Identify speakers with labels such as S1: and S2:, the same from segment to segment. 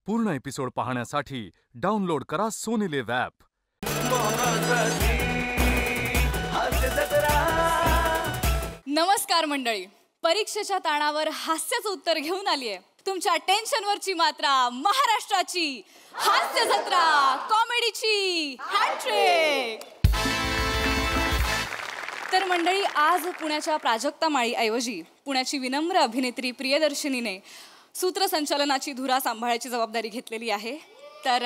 S1: पूर्ण एपिसोड पाहण्यासाठी डाउनलोड करा सोनी लिव्ह ॲप.
S2: नमस्कार मंडळी, परीक्षेच्या ताणावर हास्याचं उत्तर घेऊन आलीये. तुमच्या टेन्शनवरची मात्रा, महाराष्ट्राची हास्य जत्रा, कॉमेडीची हॅट्रिक. तर मंडळी, आज पुण्याच्या प्राजक्ता माळी ऐवजी पुण्याची विनम्र अभिनेत्री प्रियदर्शनीने सूत्रसंचालनाची धुरा सांभाळायची जबाबदारी घेतलेली आहे. तर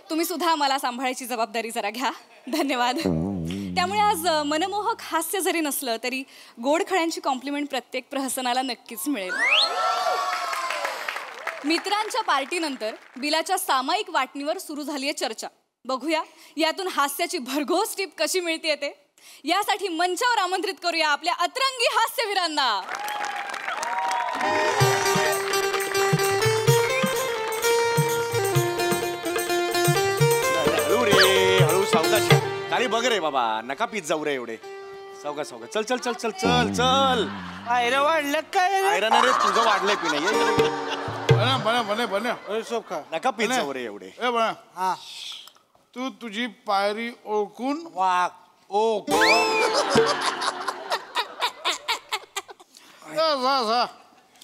S2: तुम्ही सुद्धा मला सांभाळायची जबाबदारी जरा घ्या. धन्यवाद. त्यामुळे आज मनमोहक हास्य जरी नसलं तरी गोडखळ्यांची कॉम्प्लिमेंट प्रत्येक प्रहसनाला नक्कीच मिळेल. मित्रांच्या पार्टीनंतर बिलाच्या सामायिक वाटणीवर सुरू झाली आहे चर्चा. बघूया यातून हास्याची भरघोस टीप कशी मिळते ते. यासाठी मंचावर आमंत्रित करूया आपल्या अतरंगी हास्यवीरांना.
S3: हळू सावकाश. खाली बघ रे बाबा, नका पीत जाऊ रे एवढे. सावकाश सावकाश. चल चल चल चल चल चल.
S4: आयरन वाढलं काय?
S3: आयरन रे तुझं वाढलंय पिणे. नका पीत जाऊ रे एवढे.
S5: तू तुझी पायरी ओळखून
S4: वाघ ओ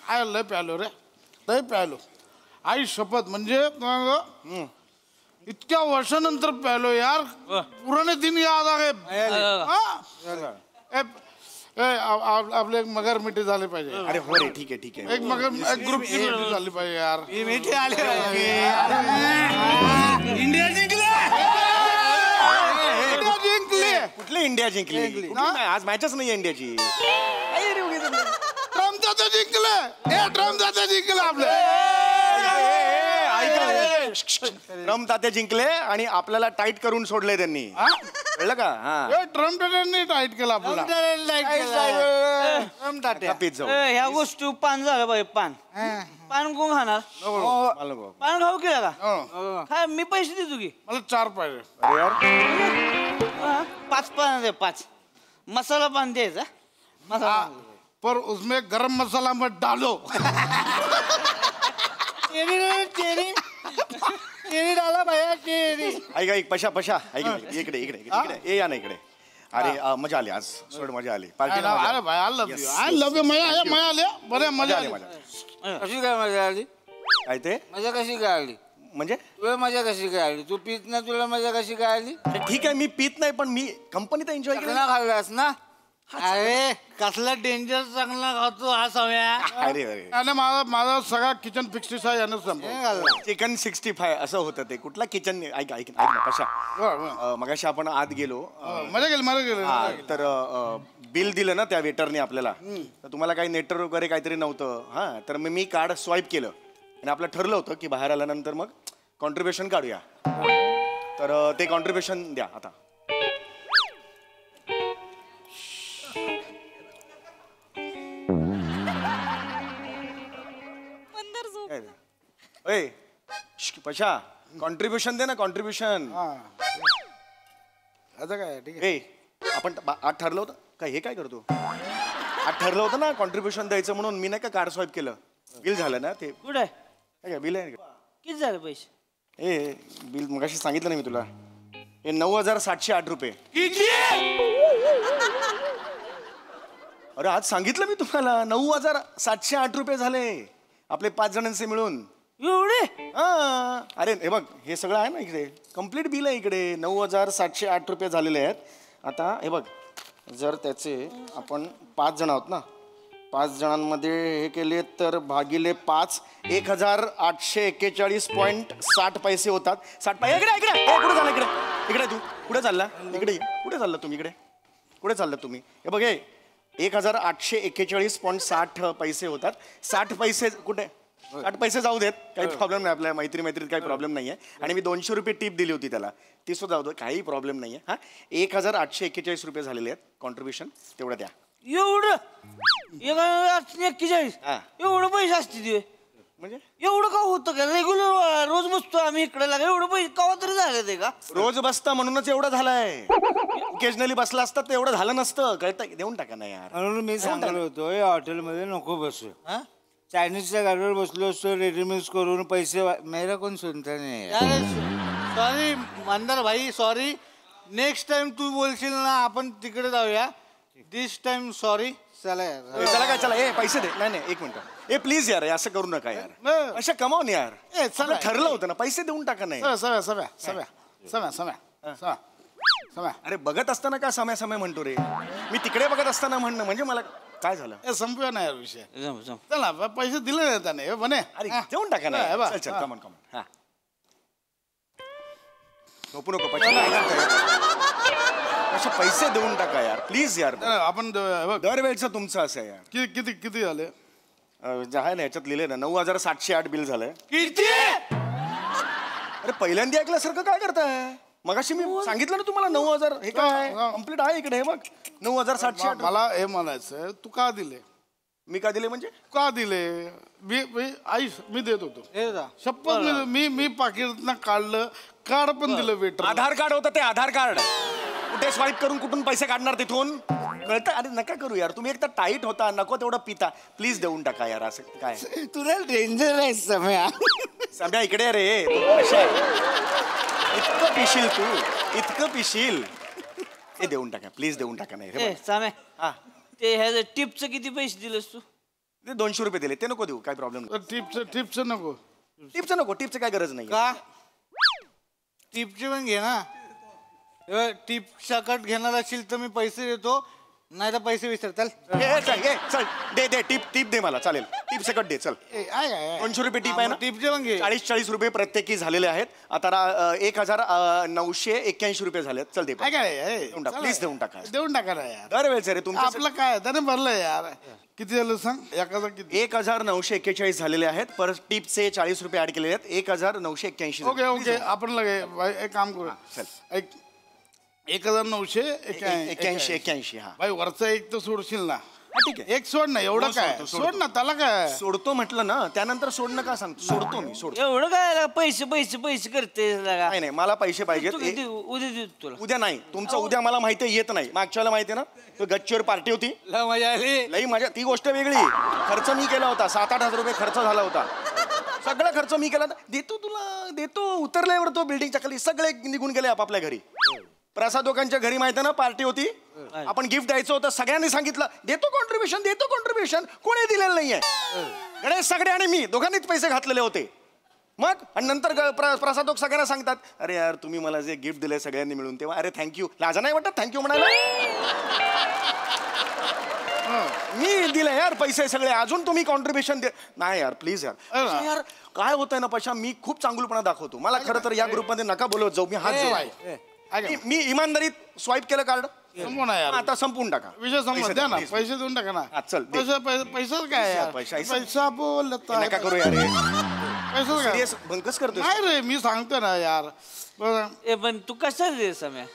S5: आय लय प्यालो रे, लय प्यालो. आई शपथ, म्हणजे इतक्या वर्षानंतर प्यालो यार. पुराने दिन याद आ गए. आपले एक मगर मिठी झाले पाहिजे.
S3: अरे हो रे, ठीक आहे ठीक आहे.
S5: एक ग्रुपची मिठी झाली पाहिजे यार.
S4: मिठी आली. इंडिया जिंकले.
S3: कुठली इंडिया जिंकली? आज मॅचच नाही इंडियाची.
S5: ट्रम्प दादा जिंकले. ट्रम्प दादा जिंकले आपले.
S3: ट्रम्प तात्या जिंकले आणि आपल्याला टाईट करून सोडले त्यांनी. कळलं का? हा,
S5: ट्रम्प दादांनी टाईट केला आपल्याला.
S3: पीत जाऊ.
S4: ह्या गोष्टी पान झालं पाहिजे. पान पान कोण खाणार? पान खाऊ केला का? काय मी पैसे देतो की?
S5: मला 4 पाहिजे.
S4: 5 पान दे. 5 मसाला पान द्यायचा. मसाला
S5: पर उसमें गरम मसाला मत डालो.
S4: चेरी डाला भैया, चेरी.
S3: ऐक ऐक पशा पशा ऐक इकडे इकडे इकडे ये या ना इकडे. अरे मजा आली आज. सोड, मजा आली.
S5: अरे भाई आय लव्ह यू. मजा आली. बरे मजा आली.
S4: कशी काय मजा आली?
S3: काय ते
S4: मजा कशी काय आली?
S3: म्हणजे
S4: तुला मजा कशी काय आली? तू पीत ना, तुला मजा कशी काय आली?
S3: ठीक आहे, मी पीत नाही, पण मी कंपनीत एन्जॉय केलं.
S4: खाल्लास ना? अरे कसला डेंजर चांगला खातो हा सव्या.
S3: अरे अरे
S5: माझा सगळा किचन 65 यानं संपला.
S3: चिकन 65 असं होतं ते. कुठला किचन? ऐक ऐक ऐक ना कशा. मगाशी आपण आत गेलो.
S5: मजा गेली.
S3: तर बिल दिलं ना त्या वेटरने आपल्याला. तर तुम्हाला काही नेटवर्क वगैरे काहीतरी नव्हतं. हा, तर मी कार्ड स्वाईप केलं आणि आपलं ठरलं होतं की बाहेर आल्यानंतर मग कॉन्ट्रीब्युशन काढूया. तर ते कॉन्ट्रीब्युशन द्या आता. पशा, कॉन्ट्रीब्युशन दे ना. कॉन्ट्रीब्युशन.
S5: आता काय ठीक आहे.
S3: आपण आज ठरलं होतं काय? हे काय करतो? आज ठरलं होतं ना कॉन्ट्रीब्युशन द्यायचं म्हणून. मी नाही का कार्ड स्वाईप केलं. बिल झालं ना ते.
S4: कुठे
S3: काय बिल आहे?
S4: किती झाले पैसे?
S3: बिल मगाशी सांगितलं ना मी तुला. हे 9,708 रुपये. अरे आज सांगितलं मी तुम्हाला. 9,708 रुपये झाले आपले 5 जणांचे मिळून.
S4: एवढे?
S3: हा, अरे हे बघ, हे सगळं आहे ना इकडे. कम्प्लीट बिल आहे इकडे. 9,708 रुपये झालेले आहेत. आता हे बघ, जर त्याचे आपण 5 जण आहोत ना, 5 जणांमध्ये हे केले तर भागिले 5, 1,841.60 पैसे होतात. 60 पैसे. इकडे इकडे कुठे झालं? इकडे इकडे तू कुठे चालला? इकडे कुठे चालला तुम्ही? इकडे कुठे चालला तुम्ही? हे बघ, हे 1,841.60 पैसे होतात. 60 पैसे कुठे? 60 पैसे जाऊ देत, काही प्रॉब्लेम नाही. आपल्या मैत्रीत काही प्रॉब्लेम नाही आहे. आणि मी 200 रुपये टिप दिली होती त्याला, ती सुद्धा जाऊ दे, काही प्रॉब्लेम नाही आहे. हा, 1,841 रुपये झालेले आहेत कॉन्ट्रीब्युशन. तेवढं द्या.
S4: एवढं? 1,841? एवढं पैसे असतील
S3: म्हणजे?
S4: एवढं का होतं का? रेग्युलर रोज बसतो आम्ही इकडे. लागा एवढं पैसे कवा तरी झाले ते का?
S3: रोज बसता म्हणूनच एवढं झालंय. ओकेजनली बसला असतात तर एवढं झालं नसतं. कळतं? देऊन टाका ना यार.
S6: म्हणून मी सांगत होतो हॉटेलमध्ये नको बसू. चायनीजच्या गाडीवर बसलो असतो रेडीमिक्स करून पैसे मेरा कोण सुनता नाही
S4: सॉरी मंदार भाई सॉरी. नेक्स्ट टाइम तू बोलशील ना आपण तिकडे जाऊया. दिस टाइम सॉरी.
S6: चला
S3: चला काय चला पैसे दे. नाही एक मिनिट प्लीज यार असं करू नका यार. अशा कमावून यार.
S5: चला.
S3: ठरलं होतं ना पैसे देऊन टाका. नाही
S5: समय
S3: अरे बघत असताना का समय समय म्हणतो रे. मी तिकडे बघत असताना म्हणणं म्हणजे मला काय झालं.
S5: संपूया ना यार विषय.
S4: जम, जम.
S5: चला पैसे दिले नाही त्याने हे बने.
S3: अरे देऊन टाका ना.
S5: हा, बा.
S3: चल
S5: हा.
S3: कमन कमन. हा झोपू नको पैसे देऊन टाका यार प्लीज यार.
S5: आपण हे बघ,
S3: दरवेळचं तुमचं असं आहे यार.
S5: किती किती किती झाले?
S3: जे आहे ना याच्यात लिहिले ना 9,708 बिल झालंय.
S4: किती?
S3: अरे पहिल्यांदा ऐकल्यासारखं काय करताय. मगाशी मी सांगितलं ना तुम्हाला 9,000 हे काय कम्प्लीट आहे इकडे. हे बघ 9,708.
S5: मला हे म्हणायचं तू का दिले?
S3: मी का दिले म्हणजे
S5: का दिले? आई मी देत होतो शपथ. मी पाकिटातनं काढलं. कार्ड पण दिलं वेटर.
S3: आधार कार्ड होतं ते आधार कार्ड. कुठे स्वाईप करून कुठून पैसे काढणार तिथून कळतं. अरे नका करू यार. तुम्ही एकदा टाईट होता नको तेवढं पिता. प्लीज देऊन टाका यार. असं काय
S6: तुला डेंजर आहे सम्या.
S3: सध्या इकडे रे. कशा इतकं पिशील तू इतकं पिशील. हे देऊन टाका प्लीज देऊन टाका. नाही रे
S4: सामे
S3: हा
S4: ते ह्याचं टिपचं किती पैसे दिलेस तू?
S3: ते 200 रुपये दिले. ते नको देऊ काय प्रॉब्लेम.
S5: टिप्स नको.
S3: टिपचं नको. टिपचं काय गरज नाही.
S4: का? टिपची पण घे ना. टिप सकट घेणार असेल तर मी पैसे देतो. नाही तर पैसे विसर. चल
S3: चल दे टिप दे मला चालेल. टिप सकट दे चल. 200 रुपये टिप आहे ना.
S4: टिपचे पण घे.
S3: 40 रुपये प्रत्येकी झालेले आहेत. आता 1,981 रुपये झालेत. चल दे प्लीज देऊन टाका.
S5: देऊन टाका ना यार.
S3: दरवेळेस रे तुमचं
S5: आपलं काय त्याने भरलंय यार. किती झालं सांग. एखादा किती?
S3: 1,941 झालेले आहेत. परत टिपचे 40 रुपये ऍड केलेले आहेत. 1,981.
S5: ओके आपण लगे एक काम करू.
S3: चल
S5: 1,981.
S3: हा
S5: भाई वरचा एक तर सोडशील ना.
S3: ठीक आहे.
S5: एक सोड ना. एवढं काय सोड ना. त्याला काय
S3: सोडतो म्हटलं ना त्यानंतर सोडणं का सांगतो. सोडतो मी सोडतो.
S4: एवढं काय पैसे पैसे पैसे करते लगा.
S3: नाही मला पैसे पाहिजेत.
S4: उद्या देऊ तुला.
S3: उद्या नाही. तुमचं उद्या मला माहिती येत नाही. मागच्याला माहिती आहे ना तो गच्चीवर पार्टी होती.
S4: मजा आली.
S3: लई मजा. ती गोष्ट वेगळी. खर्च मी केला होता. 7-8 हजार रुपये खर्च झाला होता. सगळा खर्च मी केला. देतो तुला देतो. उतरल्यावर तो बिल्डिंगच्या खाली सगळे निघून गेले आपापल्या घरी. प्रसाद लोकांच्या घरी माहिती आहे ना पार्टी होती. आपण गिफ्ट द्यायचं होतं. सगळ्यांनी सांगितलं देतो कॉन्ट्रीब्युशन. कोणी दिलेलं नाहीये. गणेश सगळे आणि मी दोघांनीच पैसे घातलेले होते. मग आणि नंतर प्रसाद लोक सगळ्यांना सांगतात अरे यार तुम्ही मला जे गिफ्ट दिले सगळ्यांनी मिळून तेव्हा अरे थँक्यू. लाजा नाही वाटत थँक्यू म्हणायला. मी दिले यार पैसे सगळे. अजून तुम्ही कॉन्ट्रीब्युशन दे. नाही यार प्लीज यार. यार काय होतंय ना पशा मी खूप चांगुलपणा दाखवतो. मला खरं तर या ग्रुपमध्ये नका बोलवत जाऊ. मी हात जोड. मी इमानदारीत स्वाईप केलं कार्ड. आता संपवून टाका.
S5: विषय समज द्या ना. पैसे देऊन टाका ना.
S3: चल
S5: पैसा काय पैसा बोलता
S3: नका करू यार.
S5: पैसा काय
S3: बंकस करतो.
S5: नाही रे मी सांगतो ना यार.
S4: ए पण तू कसा दे सम्या?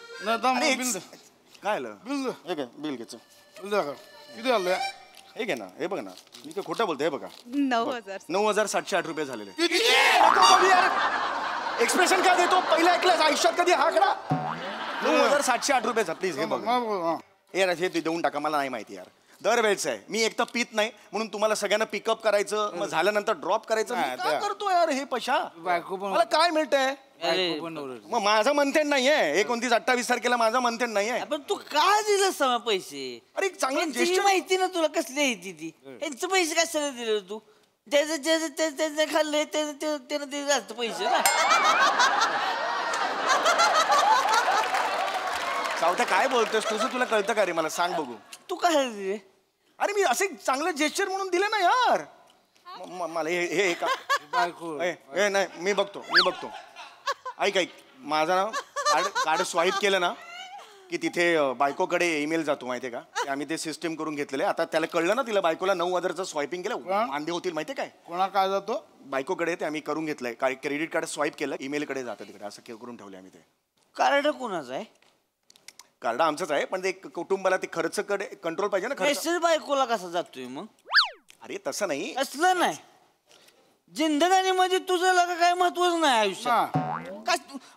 S3: काय आलं बिल घे.
S5: किती आलं?
S3: हे घे ना. हे बघ ना मी काय खोटं बोलतो. हे बघा
S2: 9,000
S3: रुपये झालेले. एक्सप्रेशन काय देतो पहिला ऐकलं आयुष्यात कधी हा खडा. 9,708 रुपयाचा प्लीज. हे बघ यार हे देऊन टाका. मला नाही माहिती यार. दरवेळेचं आहे. मी एक तर पित नाही म्हणून तुम्हाला सगळ्यांना पिकअप करायचं मग झाल्यानंतर ड्रॉप करायचं. मी काय करतो यार हे पशा. मला काय मिळतंय. मग माझं मंथन नाहीये. 29-28 तारखेला माझं मंथन नाहीये.
S4: पण तू का दिलं समा पैसे?
S3: अरे चांगलं
S4: ज्येष्ठ माहिती ना तुला कसली आहे ती. यांचे पैसे कशाला दिले तू? त्याचं खाल्लंय त्यानं ते जास्त पैसे ना.
S3: सावत्या काय बोलतोस तुझं तुला कळतं का रे. मला सांग बघू.
S4: तू काय दिले?
S3: अरे मी असे चांगलं जेस्चर म्हणून दिले ना यार. मला हे का नाही मी बघतो. ऐक माझं ना कार्ड स्वाईप केलं ना की तिथे बायकोकडे ईमेल जातो माहितीये का. आम्ही ते सिस्टीम करून घेतलेले. आता त्याला कळलं ना तिला बायकोला 9,000चं स्वाईपिंग केलं. वांदे होतील माहितीये काय.
S5: कोणा काय जातो
S3: बायकोकडे ते आम्ही करून घेतलंय. क्रेडिट कार्ड स्वाईप केलं ईमेलकडे जातं तिकडे. असं करून ठेवले आम्ही ते.
S4: कार्ड कोणाचं आहे?
S3: कार्ड आमचंच आहे पण ते कुटुंबाला ते खर्च कडे कंट्रोल पाहिजे ना.
S4: मेसेज बायकोला कसा जातोय मग?
S3: अरे तसं नाही.
S4: असलं नाही. जिंदगानीमध्ये तुझं लगा काय महत्वच नाही आयुष्यात.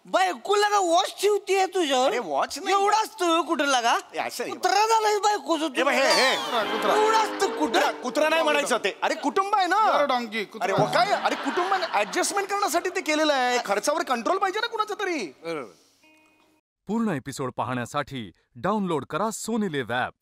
S4: बायको लागा वॉच ठेवतीये तुझ्यावर
S3: अरे, watch नाही.
S4: एवढा असतो कुठं लागा
S3: ए, असं आहे.
S4: कुत्रा झालाय बायकोच
S3: हे बघ, हे
S4: एवढा असतं कुठं
S3: कुत्रा नाही म्हणायचं ते. अरे कुटुंब आहे ना.
S5: डॉंकी
S3: अरे काय, अरे कुटुंब ऍडजस्टमेंट करण्यासाठी ते केलेलं आहे. खर्चावर कंट्रोल पाहिजे ना कुणाचा तरी.
S1: पूर्ण एपिसोड पाहण्यासाठी डाउनलोड करा सोनी लिव्ह ॲप.